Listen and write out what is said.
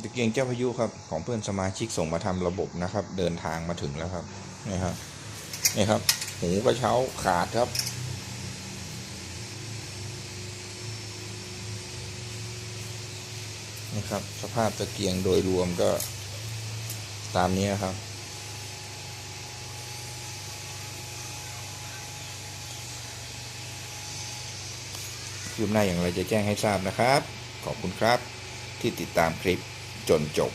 ตะเกียงเจ้าพายุครับของเพื่อนสมาชิกส่งมาทำระบบนะครับ เดินทางมาถึงแล้วครับนี่ครับนี่ครับหูกระเช้าขาดครับนี่ครับสภาพตะเกียงโดยรวมก็ตามนี้ครับคืบหน้าอย่างไรจะแจ้งให้ทราบนะครับขอบคุณครับที่ติดตามคลิปจนจบ